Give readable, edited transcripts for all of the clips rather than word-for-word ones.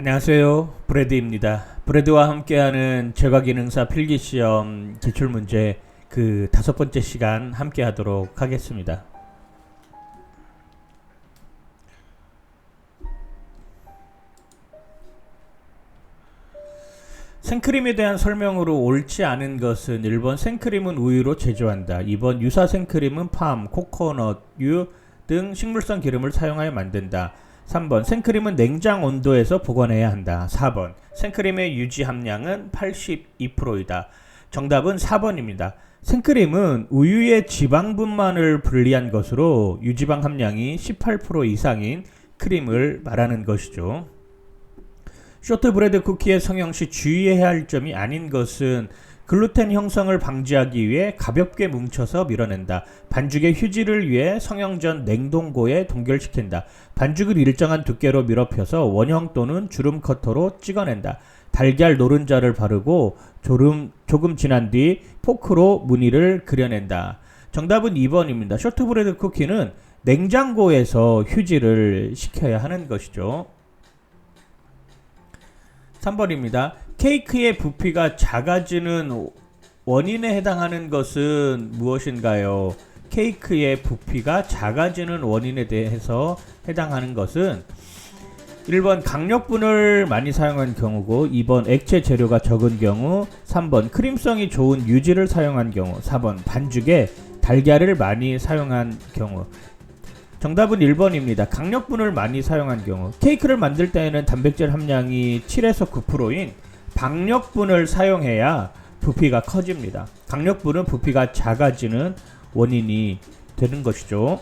안녕하세요. 브래드입니다. 브래드와 함께하는 제과기능사 필기시험 기출문제 그 5번째 시간 함께하도록 하겠습니다. 생크림에 대한 설명으로 옳지 않은 것은 1번 생크림은 우유로 제조한다. 2번 유사 생크림은 팜, 코코넛유 등 식물성 기름을 사용하여 만든다. 3번 생크림은 냉장 온도에서 보관해야 한다. 4번 생크림의 유지 함량은 82%이다. 정답은 4번입니다. 생크림은 우유의 지방분만을 분리한 것으로 유지방 함량이 18% 이상인 크림을 말하는 것이죠. 쇼트브레드 쿠키의 성형 시 주의해야 할 점이 아닌 것은 글루텐 형성을 방지하기 위해 가볍게 뭉쳐서 밀어낸다. 반죽의 휴지를 위해 성형 전 냉동고에 동결시킨다. 반죽을 일정한 두께로 밀어펴서 원형 또는 주름 커터로 찍어낸다. 달걀 노른자를 바르고 조금 지난 뒤 포크로 무늬를 그려낸다. 정답은 2번입니다. 쇼트브레드 쿠키는 냉장고에서 휴지를 식혀야 하는 것이죠. 3번입니다. 케이크의 부피가 작아지는 원인에 해당하는 것은 무엇인가요? 케이크의 부피가 작아지는 원인에 대해서 해당하는 것은 1번 강력분을 많이 사용한 경우고 2번 액체 재료가 적은 경우 3번 크림성이 좋은 유지를 사용한 경우 4번 반죽에 달걀을 많이 사용한 경우. 정답은 1번입니다. 강력분을 많이 사용한 경우. 케이크를 만들 때에는 단백질 함량이 7에서 9%인 박력분을 사용해야 부피가 커집니다. 강력분은 부피가 작아지는 원인이 되는 것이죠.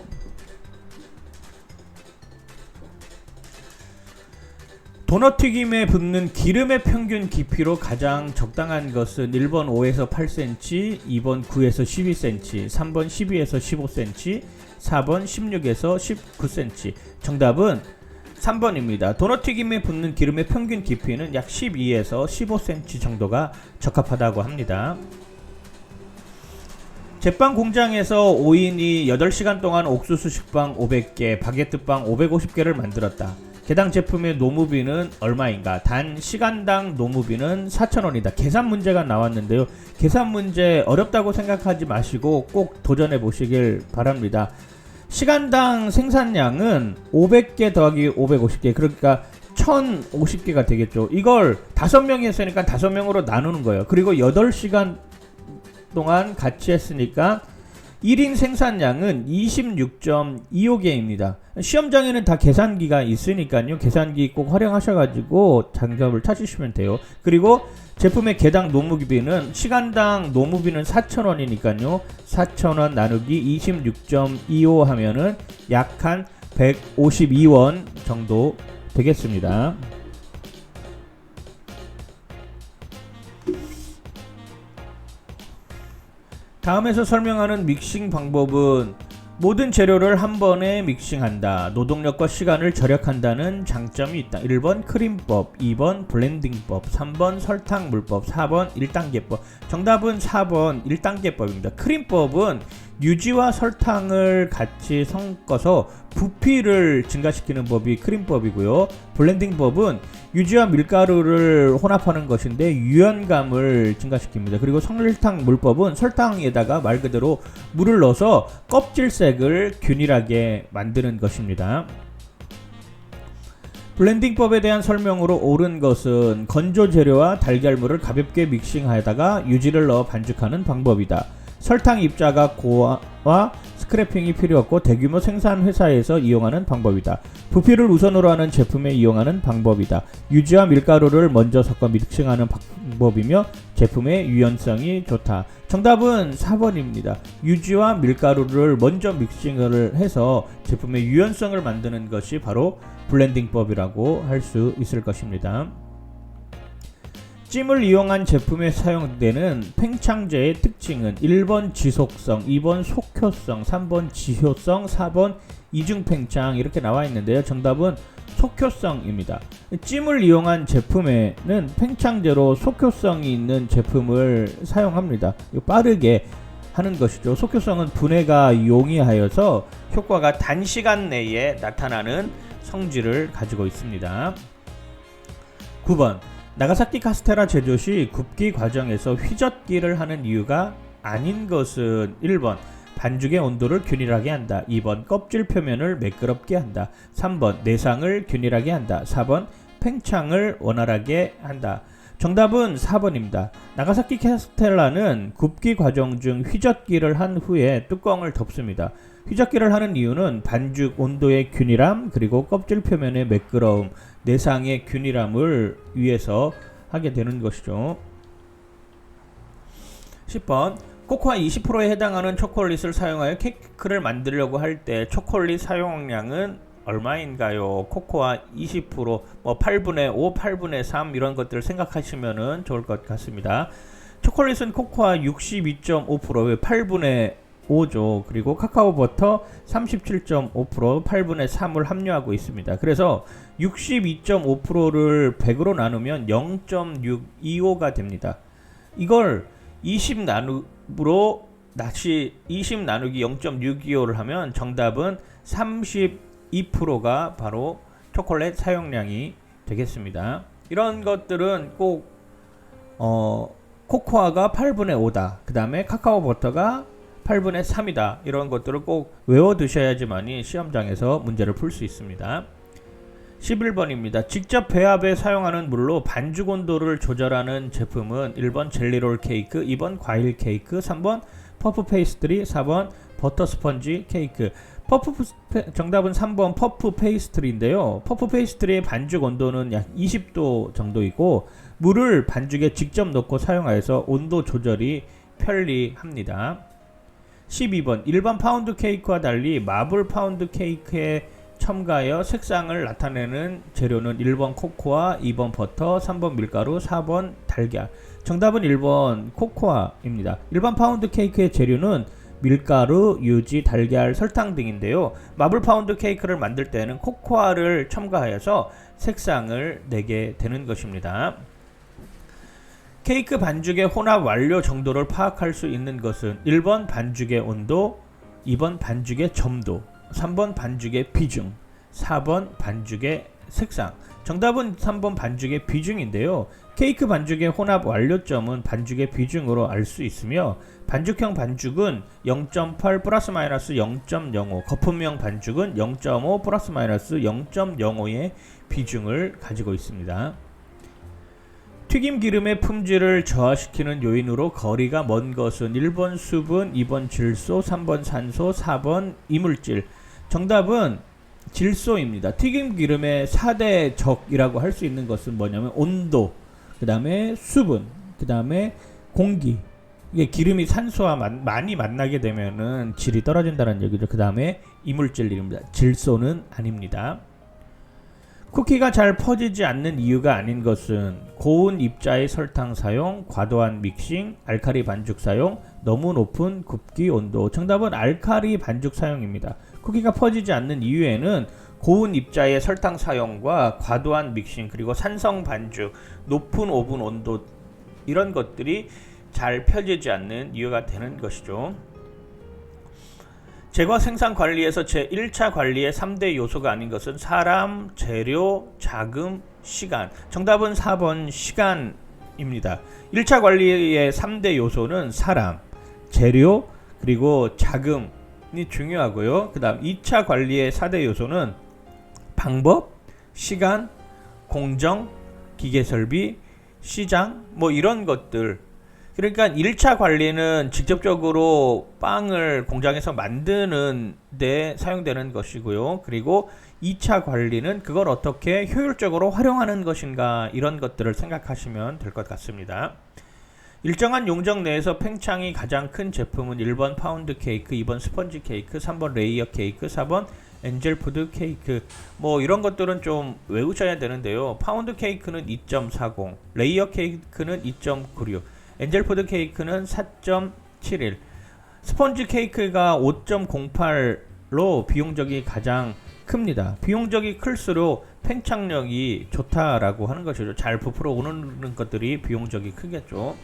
도넛 튀김에 붓는 기름의 평균 깊이로 가장 적당한 것은 1번 5에서 8cm, 2번 9에서 12cm, 3번 12에서 15cm, 4번 16에서 19cm. 정답은 3번입니다. 도넛 튀김에 붓는 기름의 평균 깊이는 약 12에서 15cm 정도가 적합하다고 합니다. 제빵 공장에서 5인이 8시간 동안 옥수수 식빵 500개, 바게트빵 550개를 만들었다. 개당 제품의 노무비는 얼마인가? 단 시간당 노무비는 4,000원이다. 계산 문제가 나왔는데요. 계산 문제 어렵다고 생각하지 마시고 꼭 도전해 보시길 바랍니다. 시간당 생산량은 500개 더하기 550개, 그러니까 1050개가 되겠죠. 이걸 5명이 했으니까 5명으로 나누는 거예요. 그리고 8시간 동안 같이 했으니까 1인 생산량은 26.25개입니다. 시험장에는 다 계산기가 있으니까요. 계산기 꼭 활용하셔가지고 정답을 찾으시면 돼요. 그리고 제품의 개당 노무비는 시간당 노무비는 4,000원이니까요. 4,000원 나누기 26.25 하면은 약 한 152원 정도 되겠습니다. 다음에서 설명하는 믹싱 방법은 모든 재료를 한 번에 믹싱한다. 노동력과 시간을 절약한다는 장점이 있다. 1번 크림법, 2번 블렌딩법, 3번 설탕 물법, 4번 1단계법. 정답은 4번 1단계법입니다. 크림법은 유지와 설탕을 같이 섞어서 부피를 증가시키는 법이 크림법이고요. 블렌딩법은 유지와 밀가루를 혼합하는 것인데 유연감을 증가시킵니다. 그리고 설탕 물법은 설탕에다가 말 그대로 물을 넣어서 껍질색을 균일하게 만드는 것입니다. 블렌딩법에 대한 설명으로 옳은 것은 건조 재료와 달걀물을 가볍게 믹싱하다가 유지를 넣어 반죽하는 방법이다. 설탕 입자가 고와 스크래핑이 필요 없고 대규모 생산 회사에서 이용하는 방법이다. 부피를 우선으로 하는 제품에 이용하는 방법이다. 유지와 밀가루를 먼저 섞어 믹싱하는 방법이며 제품의 유연성이 좋다. 정답은 4번입니다. 유지와 밀가루를 먼저 믹싱을 해서 제품의 유연성을 만드는 것이 바로 블렌딩법이라고 할 수 있을 것입니다. 찜을 이용한 제품에 사용되는 팽창제의 특징은 1번 지속성, 2번 속효성, 3번 지효성, 4번 이중팽창 이렇게 나와 있는데요. 정답은 속효성입니다. 찜을 이용한 제품에는 팽창제로 속효성이 있는 제품을 사용합니다. 빠르게 하는 것이죠. 속효성은 분해가 용이하여서 효과가 단시간 내에 나타나는 성질을 가지고 있습니다. 9번 나가사키 카스테라 제조 시 굽기 과정에서 휘젓기를 하는 이유가 아닌 것은 1번 반죽의 온도를 균일하게 한다. 2번 껍질 표면을 매끄럽게 한다. 3번 내상을 균일하게 한다. 4번 팽창을 원활하게 한다. 정답은 4번입니다. 나가사키 카스텔라는 굽기 과정 중 휘젓기를 한 후에 뚜껑을 덮습니다. 휘젓기를 하는 이유는 반죽 온도의 균일함 그리고 껍질 표면의 매끄러움, 내상의 균일함을 위해서 하게 되는 것이죠. 10번 코코아 20%에 해당하는 초콜릿을 사용하여 케이크를 만들려고 할 때 초콜릿 사용량은 얼마인가요? 코코아 20%, 8분의 5, 8분의 3 이런 것들을 생각하시면 좋을 것 같습니다. 초콜릿은 코코아 62.5%의 8분의 5죠. 그리고 카카오 버터 37.5% 8분의 3을 함유하고 있습니다. 그래서 62.5%를 100으로 나누면 0.625가 됩니다. 이걸 20 나누기로 다시 20 나누기 0.625를 하면 정답은 32%가 바로 초콜릿 사용량이 되겠습니다. 이런 것들은 꼭 코코아가 8분의 5다. 그 다음에 카카오 버터가 8분의 3이다. 이런 것들을 꼭 외워 두셔야지만이 시험장에서 문제를 풀 수 있습니다. 11번입니다. 직접 배합에 사용하는 물로 반죽 온도를 조절하는 제품은 1번 젤리롤 케이크, 2번 과일 케이크, 3번 퍼프 페이스트리, 4번 버터 스펀지 케이크. 정답은 3번 퍼프 페이스트리인데요. 퍼프 페이스트리의 반죽 온도는 약 20도 정도이고 물을 반죽에 직접 넣고 사용하여서 온도 조절이 편리합니다. 12번 일반 파운드 케이크와 달리 마블 파운드 케이크에 첨가하여 색상을 나타내는 재료는 1번 코코아, 2번 버터, 3번 밀가루, 4번 달걀. 정답은 1번 코코아입니다. 일반 파운드 케이크의 재료는 밀가루, 유지, 달걀, 설탕 등인데요. 마블 파운드 케이크를 만들 때는 코코아를 첨가하여서 색상을 내게 되는 것입니다. 케이크 반죽의 혼합 완료 정도를 파악할 수 있는 것은 1번 반죽의 온도, 2번 반죽의 점도, 3번 반죽의 비중, 4번 반죽의 색상. 정답은 3번 반죽의 비중인데요. 케이크 반죽의 혼합 완료점은 반죽의 비중으로 알 수 있으며 반죽형 반죽은 0.8 플러스 마이너스 0.05, 거품형 반죽은 0.5 플러스 마이너스 0.05의 비중을 가지고 있습니다. 튀김 기름의 품질을 저하시키는 요인으로 거리가 먼 것은 1번 수분, 2번 질소, 3번 산소, 4번 이물질. 정답은 질소입니다. 튀김 기름의 4대 적이라고 할 수 있는 것은 뭐냐면 온도, 그 다음에 수분, 그 다음에 공기. 이게 기름이 산소와 많이 만나게 되면은 질이 떨어진다는 얘기죠. 그 다음에 이물질입니다. 질소는 아닙니다. 쿠키가 잘 퍼지지 않는 이유가 아닌 것은 고운 입자의 설탕 사용, 과도한 믹싱, 알칼리 반죽 사용, 너무 높은 굽기 온도. 정답은 알칼리 반죽 사용입니다. 쿠키가 퍼지지 않는 이유에는 고운 입자의 설탕 사용과 과도한 믹싱 그리고 산성 반죽, 높은 오븐 온도 이런 것들이 잘 펴지지 않는 이유가 되는 것이죠. 제과 생산 관리에서 제1차 관리의 3대 요소가 아닌 것은 사람, 재료, 자금, 시간. 정답은 4번 시간입니다. 1차 관리의 3대 요소는 사람, 재료, 그리고 자금이 중요하고요. 그 다음 2차 관리의 4대 요소는 방법, 시간, 공정, 기계설비, 시장 이런 것들. 그러니까 1차 관리는 직접적으로 빵을 공장에서 만드는 데 사용되는 것이고요. 그리고 2차 관리는 그걸 어떻게 효율적으로 활용하는 것인가 이런 것들을 생각하시면 될 것 같습니다. 일정한 용적 내에서 팽창이 가장 큰 제품은 1번 파운드 케이크, 2번 스펀지 케이크, 3번 레이어 케이크, 4번 엔젤 푸드 케이크. 이런 것들은 좀 외우셔야 되는데요. 파운드 케이크는 2.40, 레이어 케이크는 2.96, 엔젤 푸드 케이크는 4.71, 스펀지 케이크가 5.08로 비용적이 가장 큽니다. 비용적이 클수록 팽창력이 좋다라고 하는 것이죠. 잘 부풀어 오르는 것들이 비용적이 크겠죠.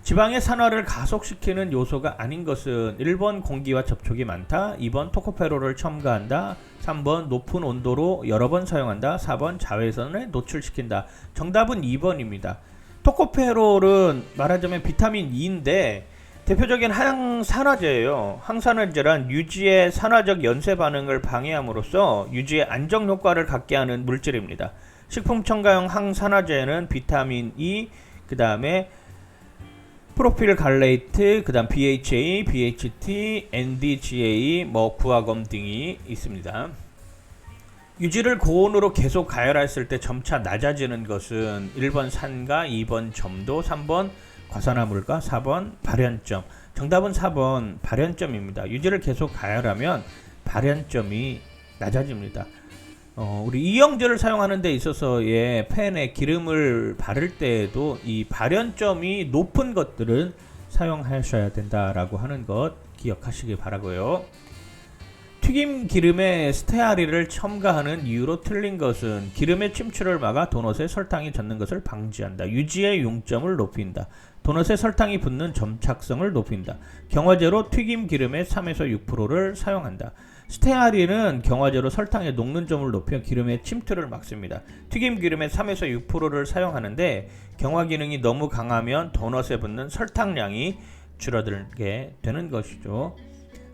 지방의 산화를 가속시키는 요소가 아닌 것은 1번 공기와 접촉이 많다, 2번 토코페롤을 첨가한다, 3번 높은 온도로 여러 번 사용한다, 4번 자외선에 노출시킨다. 정답은 2번입니다. 토코페롤은 말하자면 비타민 E인데 대표적인 항산화제예요. 항산화제란 유지의 산화적 연쇄 반응을 방해함으로써 유지의 안정 효과를 갖게 하는 물질입니다. 식품 첨가용 항산화제에는 비타민 E, 그 다음에 프로필 갈레이트, 그 다음 BHA, BHT, NDGA, 구화검 등이 있습니다. 유지를 고온으로 계속 가열했을 때 점차 낮아지는 것은 1번 산가, 2번 점도, 3번 과산화물과, 4번 발연점. 정답은 4번 발연점입니다. 유지를 계속 가열하면 발연점이 낮아집니다. 우리 이영제를 사용하는 데 있어서의 팬에 기름을 바를 때에도 이 발연점이 높은 것들은 사용하셔야 된다라고 하는 것 기억하시기 바라고요. 튀김 기름에 스테아린을 첨가하는 이유로 틀린 것은 기름의 침출을 막아 도넛에 설탕이 젖는 것을 방지한다. 유지의 용점을 높인다. 도넛에 설탕이 붙는 점착성을 높인다. 경화제로 튀김 기름의 3에서 6%를 사용한다. 스테아린은 경화제로 설탕의 녹는 점을 높여 기름의 침투를 막습니다. 튀김 기름의 3에서 6%를 사용하는데 경화 기능이 너무 강하면 도넛에 붙는 설탕량이 줄어들게 되는 것이죠.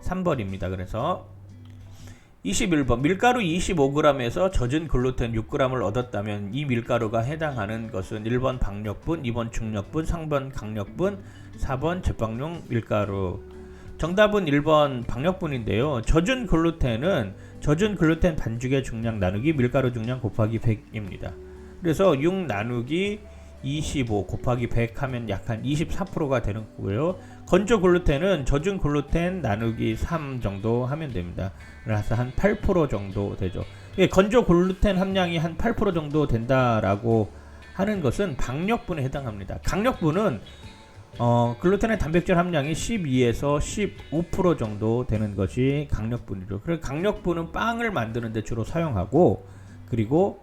3번입니다. 그래서 21번 밀가루 25g에서 젖은 글루텐 6g을 얻었다면 이 밀가루가 해당하는 것은 1번 박력분, 2번 중력분, 3번 강력분, 4번 제빵용 밀가루. 정답은 1번 박력분인데요. 젖은 글루텐 반죽의 중량 나누기 밀가루 중량 곱하기 100입니다. 그래서 6 나누기 25 곱하기 100 하면 약 한 24%가 되는 거고요. 건조 글루텐은 젖은 글루텐 나누기 3 정도 하면 됩니다. 그래서 한 8% 정도 되죠. 건조 글루텐 함량이 한 8% 정도 된다라고 하는 것은 박력분에 해당합니다. 강력분은 글루텐의 단백질 함량이 12에서 15% 정도 되는 것이 강력분이죠. 그래서 강력분은 빵을 만드는 데 주로 사용하고, 그리고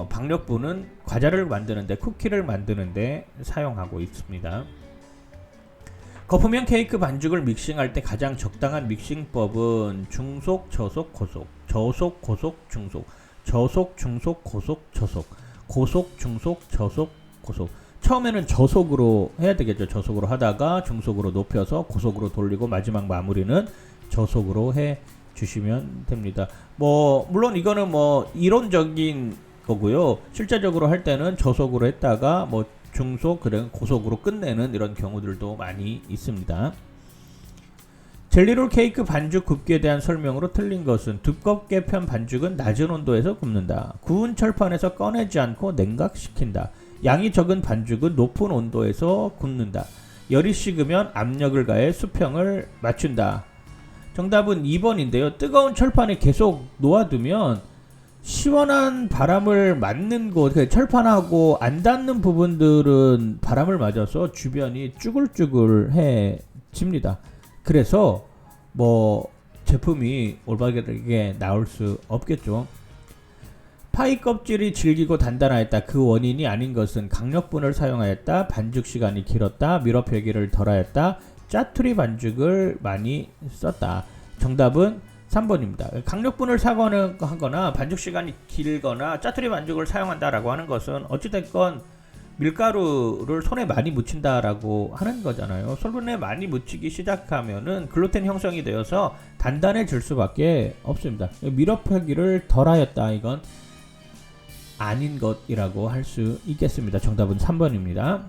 박력분은 과자를 만드는데, 쿠키를 만드는데 사용하고 있습니다. 거품형 케이크 반죽을 믹싱할 때 가장 적당한 믹싱법은 중속, 저속, 고속, 저속, 고속, 중속, 저속, 중속, 고속, 저속, 고속, 중속, 저속, 고속. 처음에는 저속으로 해야 되겠죠. 저속으로 하다가 중속으로 높여서 고속으로 돌리고 마지막 마무리는 저속으로 해 주시면 됩니다. 물론 이거는 이론적인 거고요. 실제적으로 할 때는 저속으로 했다가 중속, 고속으로 끝내는 이런 경우들도 많이 있습니다. 젤리롤 케이크 반죽 굽기에 대한 설명으로 틀린 것은 두껍게 편 반죽은 낮은 온도에서 굽는다. 구운 철판에서 꺼내지 않고 냉각시킨다. 양이 적은 반죽은 높은 온도에서 굽는다. 열이 식으면 압력을 가해 수평을 맞춘다. 정답은 2번인데요. 뜨거운 철판에 계속 놓아두면 시원한 바람을 맞는 곳, 철판하고 안 닿는 부분들은 바람을 맞아서 주변이 쭈글쭈글해집니다. 그래서 제품이 올바르게 나올 수 없겠죠. 파이 껍질이 질기고 단단하였다. 그 원인이 아닌 것은 강력분을 사용하였다. 반죽 시간이 길었다. 밀업 표기를 덜하였다. 짜투리 반죽을 많이 썼다. 정답은 3번입니다. 강력분을 사용하거나 반죽 시간이 길거나 짜투리 반죽을 사용한다라고 하는 것은 어찌됐건 밀가루를 손에 많이 묻힌다라고 하는 거잖아요. 손에 많이 묻히기 시작하면은 글루텐 형성이 되어서 단단해질 수밖에 없습니다. 밀업 표기를 덜하였다. 이건 아닌 것이라고 할 수 있겠습니다. 정답은 3번입니다.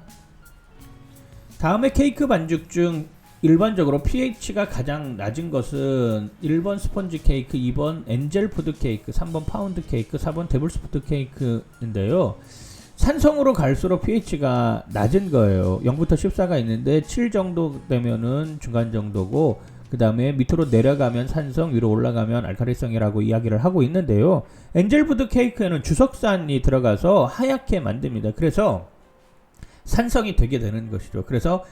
다음에 케이크 반죽 중 일반적으로 pH가 가장 낮은 것은 1번 스펀지 케이크, 2번 엔젤 푸드 케이크, 3번 파운드 케이크, 4번 데블스푸드 케이크인데요. 산성으로 갈수록 pH가 낮은 거예요. 0부터 14가 있는데 7 정도 되면은 중간 정도고, 그 다음에 밑으로 내려가면 산성, 위로 올라가면 알칼리성이라고 이야기를 하고 있는데요. 엔젤푸드 케이크에는 주석산이 들어가서 하얗게 만듭니다. 그래서 산성이 되게 되는 것이죠. 그래서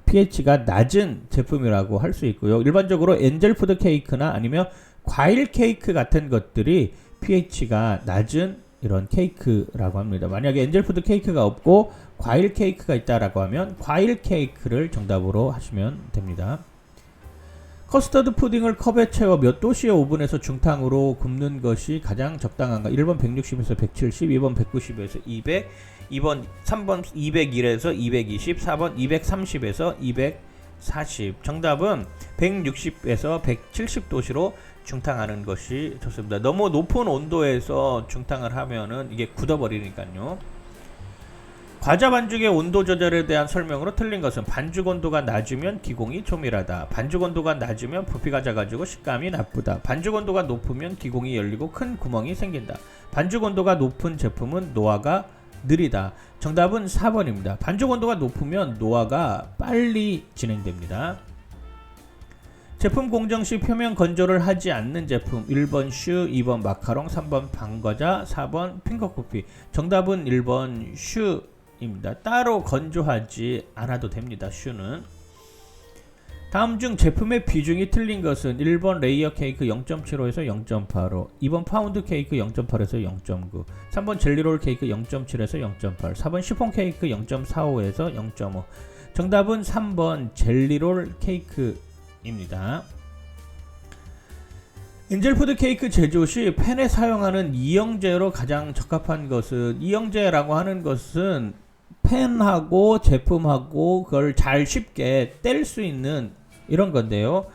pH가 낮은 제품이라고 할 수 있고요. 일반적으로 엔젤푸드 케이크나 아니면 과일 케이크 같은 것들이 pH가 낮은 이런 케이크라고 합니다. 만약에 엔젤푸드 케이크가 없고 과일 케이크가 있다라고 하면 과일 케이크를 정답으로 하시면 됩니다. 커스터드 푸딩을 컵에 채워 몇 도씨의 오븐에서 중탕으로 굽는 것이 가장 적당한가? 1번 160에서 170, 2번 190에서 200, 3번 201에서 220, 4번 230에서 240. 정답은 160에서 170도씨로 중탕하는 것이 좋습니다. 너무 높은 온도에서 중탕을 하면은 이게 굳어버리니까요. 과자 반죽의 온도 조절에 대한 설명으로 틀린 것은 반죽 온도가 낮으면 기공이 조밀하다. 반죽 온도가 낮으면 부피가 작아지고 식감이 나쁘다. 반죽 온도가 높으면 기공이 열리고 큰 구멍이 생긴다. 반죽 온도가 높은 제품은 노화가 느리다. 정답은 4번입니다. 반죽 온도가 높으면 노화가 빨리 진행됩니다. 제품 공정 시 표면 건조를 하지 않는 제품 1번 슈, 2번 마카롱, 3번 방과자, 4번 핑거커피. 정답은 1번 슈입니다. 따로 건조하지 않아도 됩니다. 슈는. 다음 중 제품의 비중이 틀린 것은 1번 레이어 케이크 0.75에서 0.85, 2번 파운드 케이크 0.8에서 0.9, 3번 젤리롤 케이크 0.7에서 0.8, 4번 시폰 케이크 0.45에서 0.5. 정답은 3번 젤리롤 케이크입니다. 엔젤푸드 케이크 제조 시 팬에 사용하는 이영제로 가장 적합한 것은, 이영제라고 하는 것은 팬하고 제품하고 그걸 잘 쉽게 뗄 수 있는 이런 건데요.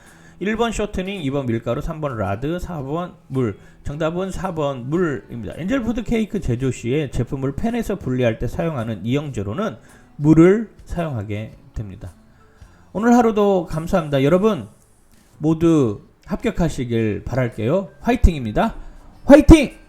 1번 쇼트닝, 2번 밀가루, 3번 라드, 4번 물. 정답은 4번 물입니다. 엔젤푸드 케이크 제조 시에 제품을 팬에서 분리할 때 사용하는 이영제로는 물을 사용하게 됩니다. 오늘 하루도 감사합니다. 여러분 모두 합격하시길 바랄게요. 화이팅입니다. 화이팅!